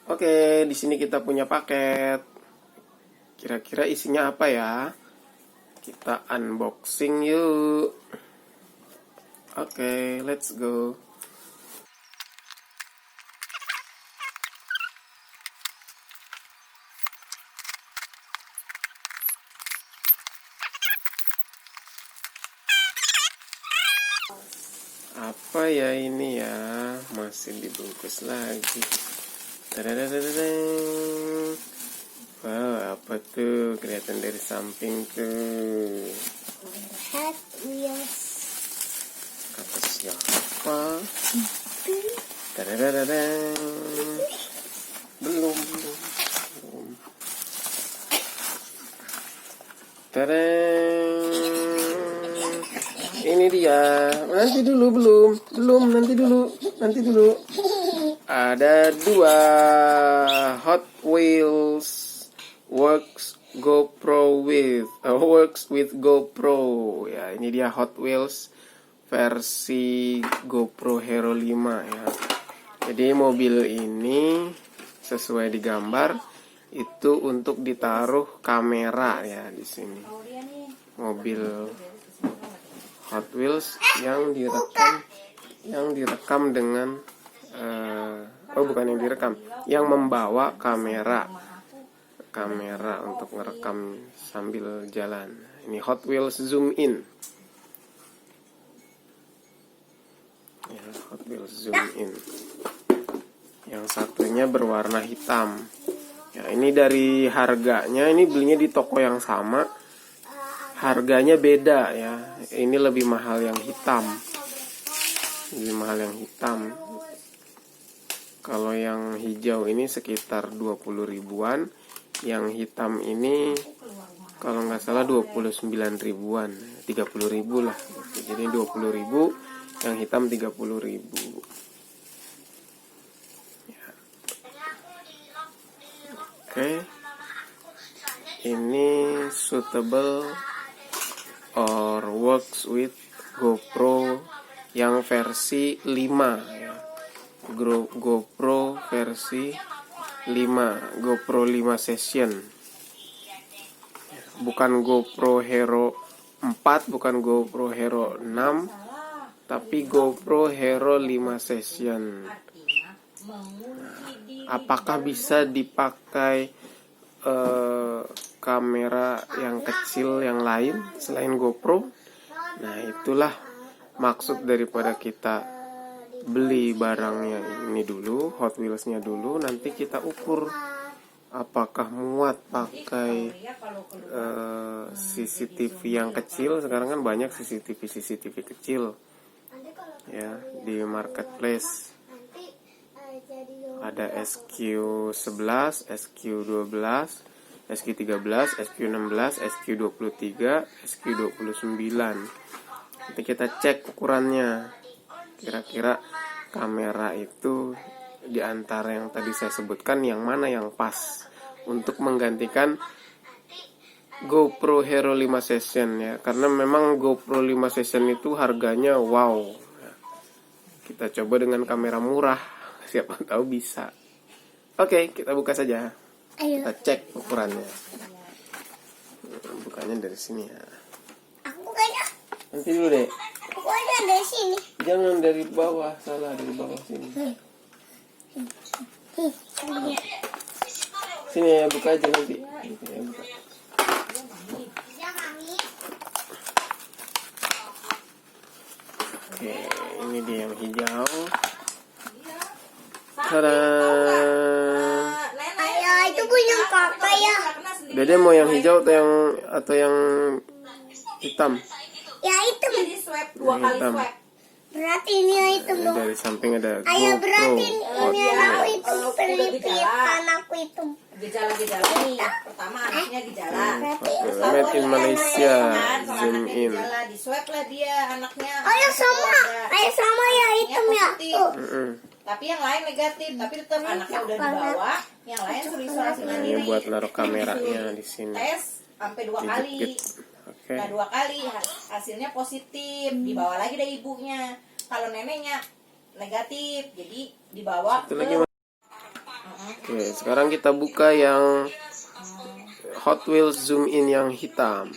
Oke, di sini kita punya paket. Kira-kira isinya apa ya? Kita unboxing yuk. Oke, let's go. Apa ya ini ya? Masih dibungkus lagi. Tadadadadadang. Wow, apa tuh? Kelihatan dari samping tuh. Hot Wheels. Kata siapa? Tadadadadang. Belum. Tadang. Ini dia. Nanti dulu belum. Nanti dulu. Ada 2 Hot Wheels works with GoPro. Ya, ini dia Hot Wheels versi GoPro Hero 5 ya. Jadi mobil ini sesuai di gambar itu untuk ditaruh kamera ya di sini. Mobil Hot Wheels yang direkam dengan yang membawa kamera untuk ngerekam sambil jalan. Ini Hot Wheels zoom in. Ya, Hot Wheels zoom in. Yang satunya berwarna hitam. Ya, ini dari harganya, ini belinya di toko yang sama. Harganya beda ya. Ini lebih mahal yang hitam. Kalau yang hijau ini sekitar 20 ribuan. Yang hitam ini kalau nggak salah 29 ribuan. 30 ribu lah. Jadi 20 ribu, yang hitam 30 ribu. Ya. Oke. Ini suitable or works with GoPro yang versi 5 ya. GoPro versi 5, GoPro 5 Session. Bukan GoPro Hero 4, bukan GoPro Hero 6, tapi GoPro Hero 5 Session. Apakah bisa dipakai kamera yang kecil yang lain selain GoPro? Nah, itulah maksud daripada kita beli barangnya ini dulu, Hot Wheels-nya dulu, nanti kita ukur apakah muat pakai CCTV yang kecil. Sekarang kan banyak CCTV kecil ya di marketplace. Ada SQ11, SQ12, SQ13, SQ16, SQ23, SQ29. Nanti kita cek ukurannya. Kira-kira kamera itu di antara yang tadi saya sebutkan yang mana yang pas untuk menggantikan GoPro Hero 5 Session ya. Karena memang GoPro 5 Session itu harganya wow. Kita coba dengan kamera murah, siapa tahu bisa. Oke, kita buka saja. Ayo. Kita cek ukurannya. Bukanya dari sini ya. Aku kayaknya. Nanti dulu deh. Aku aja dari sini. Jangan dari bawah, salah dari bawah sini. Sini ya, buka aja nanti. Ya, buka. Oke, ini dia yang hijau. Tada. Ayo, itu punya kakak ya. Dede mau yang hijau atau yang hitam? Ya itu. Jadi swipe 2 kali Hitam. swipe. Berarti ini ya itu dong. Dari samping ada Ayo GoPro berarti Hot ini Wheels. anakku itu pelipit, anakku itu. Gejala-gejala nih. Pertama anaknya gejala. Berarti. Made in Malaysia, zoom in. Gejala di swipe lah dia anaknya. Ayo sama ya hitam ya. Tuh. Tapi yang lain negatif, tapi tetap anaknya udah dibawa, yang lain suruh isolasi Nah, mandiri. ini buat naruh kameranya di sini. Tes sampai 2 kali. Dijepit. Oke. Nah 2 kali hasilnya positif, dibawa lagi dari ibunya. Kalau neneknya negatif, jadi dibawa Satu ke lagi. Oke, Oke, sekarang kita buka yang Hot Wheels zoom in yang hitam.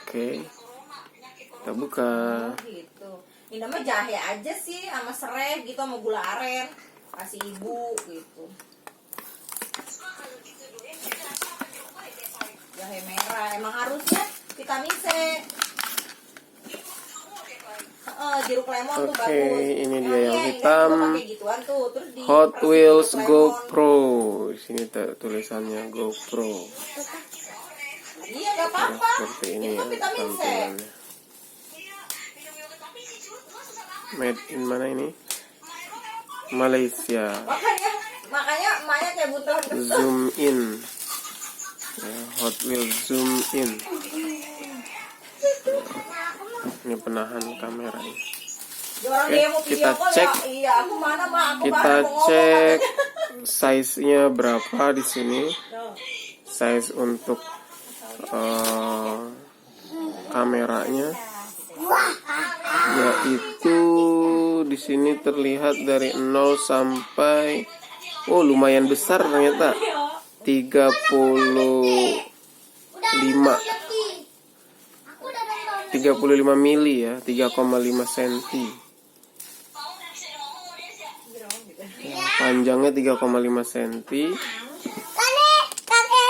Oke, kita buka. Gitu. Ini mah jahe aja sih sama serai gitu sama gula aren. Kasih ibu gitu. Jahe merah emang harusnya vitamin C. Jeruk lemon tuh Oke, bagus. ini dia Emang yang iya, hitam. Gua pakai gituan tuh. Terus di Hot press Wheels jeruk lemon. GoPro. Di sini tulisannya GoPro. Iya nggak Ya, apa-apa. seperti ini Itu ya vitamin C. tampilannya. Made in mana ini? Malaysia. Makanya emaknya kayak butuh. Zoom in. Ya, Hot Wheels zoom in. Ini penahan kameranya. Orang Oke, dia mau kita video call cek. ya. Iya, aku mana mah aku Kita baru mau cek ngomong. size-nya berapa di sini. Tuh. Size untuk kameranya, yaitu di sini terlihat dari 0 sampai lumayan besar ternyata 35 mili ya, 3,5 cm. Panjangnya 3,5 cm.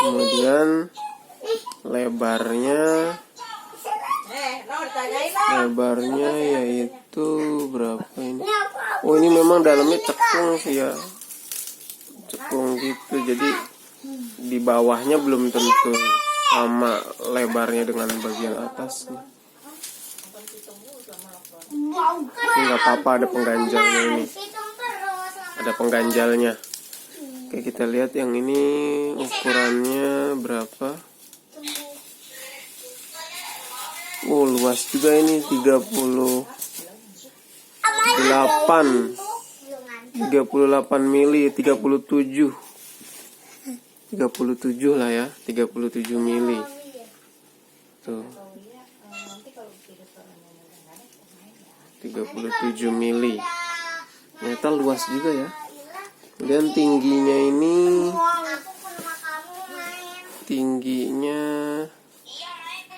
Kemudian lebarnya yaitu berapa ini? Oh, ini memang dalamnya cekung sih ya. Cekung gitu. Jadi di bawahnya belum tentu sama lebarnya dengan bagian atasnya. Ini nggak apa-apa, ada pengganjalnya ini. Ada pengganjalnya. Oke, kita lihat yang ini ukurannya berapa. Luas juga ini, 38 mili, 37 lah ya, 37 mili. Tuh. 37 mili. Ternyata luas juga ya. Kemudian tingginya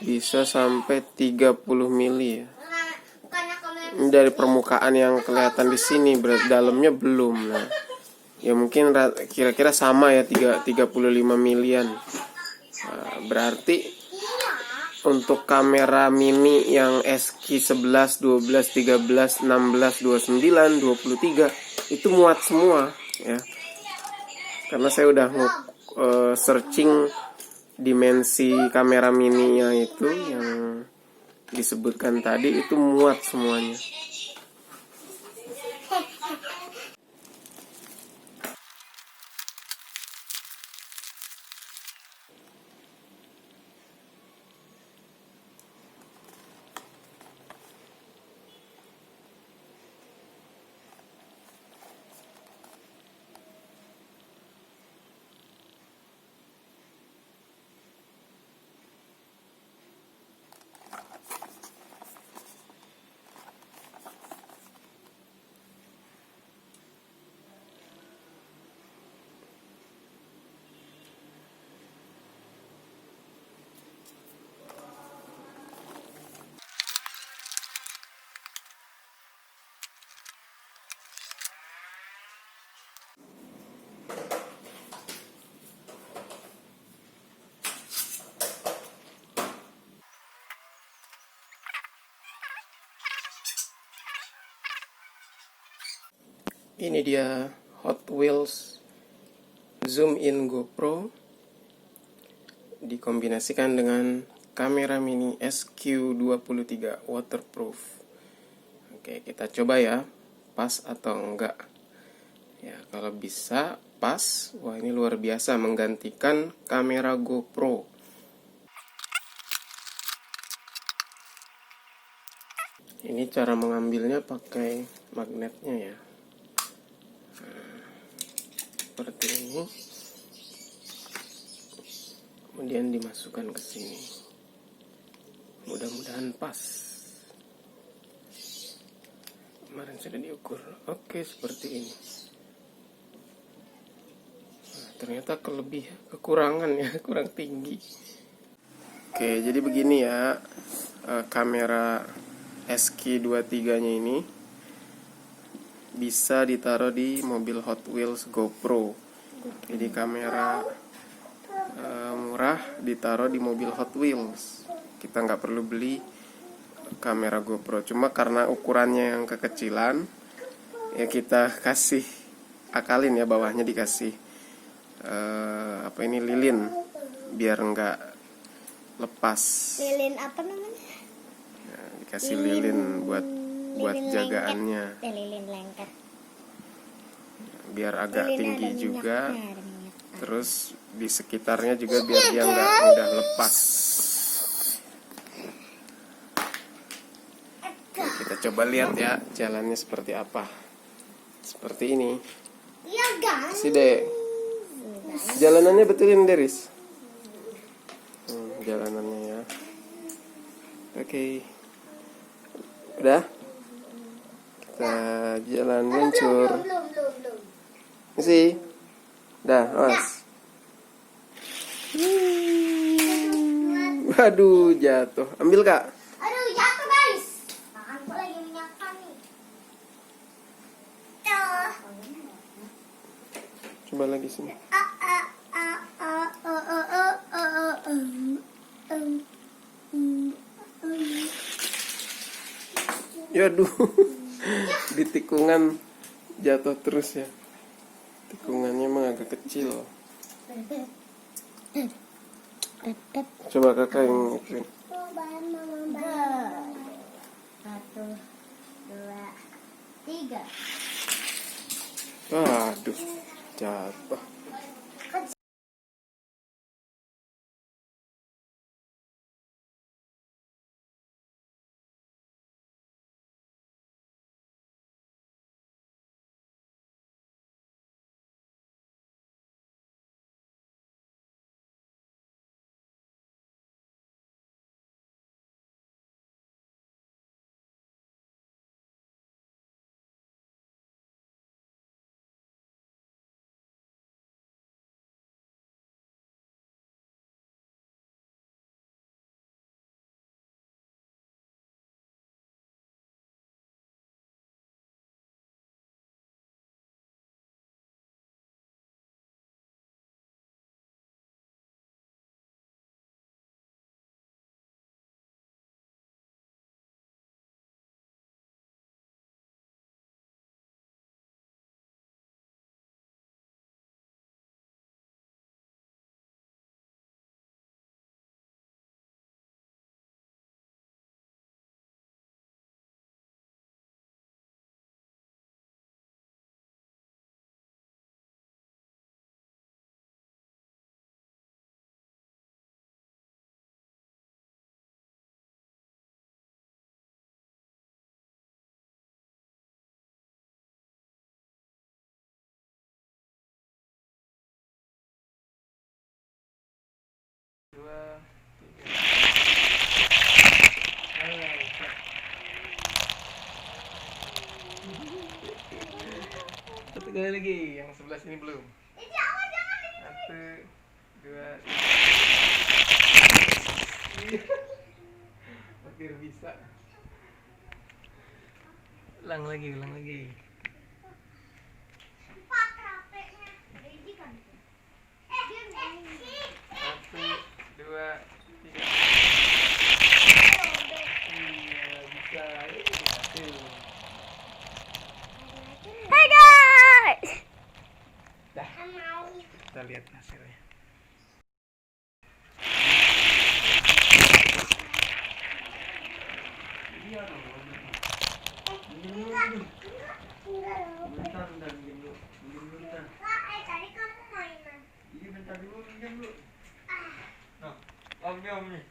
bisa sampai 30 mili ya. Ini dari permukaan yang kelihatan di sini, berat dalamnya belum. Nah, ya mungkin kira-kira sama ya, 35 milian. Nah, berarti untuk kamera mini yang SQ 11, 12, 13, 16, 29, 23 itu muat semua ya. Karena saya udah searching dimensi kamera mininya itu yang disebutkan tadi, itu muat semuanya. Ini dia Hot Wheels zoom in GoPro dikombinasikan dengan kamera mini SQ23 waterproof. Oke, kita coba ya, pas atau enggak. Ya, kalau bisa pas, wah ini luar biasa, menggantikan kamera GoPro. Ini cara mengambilnya pakai magnetnya ya. Seperti ini, kemudian dimasukkan ke sini. Mudah-mudahan pas. Kemarin sudah diukur. Oke, seperti ini. Nah, ternyata kekurangan ya, kurang tinggi. Oke, jadi begini ya, kamera SQ23 nya ini bisa ditaruh di mobil Hot Wheels GoPro. Jadi kamera murah ditaruh di mobil Hot Wheels. Kita nggak perlu beli kamera GoPro, cuma karena ukurannya yang kekecilan ya kita kasih akalin ya, bawahnya dikasih lilin biar nggak lepas. Lilin apa namanya? Ya, dikasih lilin buat jagaannya, Lilin lengket. biar agak Lilin tinggi ada juga. minyaknya. Terus di sekitarnya juga biar dia nggak mudah lepas. Oke, kita coba lihat ya jalannya seperti apa. Seperti ini. Iya guys. Si Dek, jalanannya betulin Deris. Jalanannya ya. Oke. Udah. Kita jalan meluncur. Sih. Dah, awas. Waduh, jatuh. Ambil Kak. Aduh, jatuh guys. Tanganku lagi menyakkan nih. Tuh. Coba lagi sini. Yaduh. Di tikungan jatuh terus ya. Tikungannya emang agak kecil. Coba kakak yang ituin. 1, 2, 3. Waduh, jatuh. Satu kali lagi, yang sebelah sini belum. 1, 2, 3. Hampir bisa. Ulang lagi. 1, 2, 3. Iya, bisa. Hey guys. Dah. Kita lihat hasilnya. Tadi kamu mainan. Iya, bentar dulu, minjam dulu. Nah, om nih.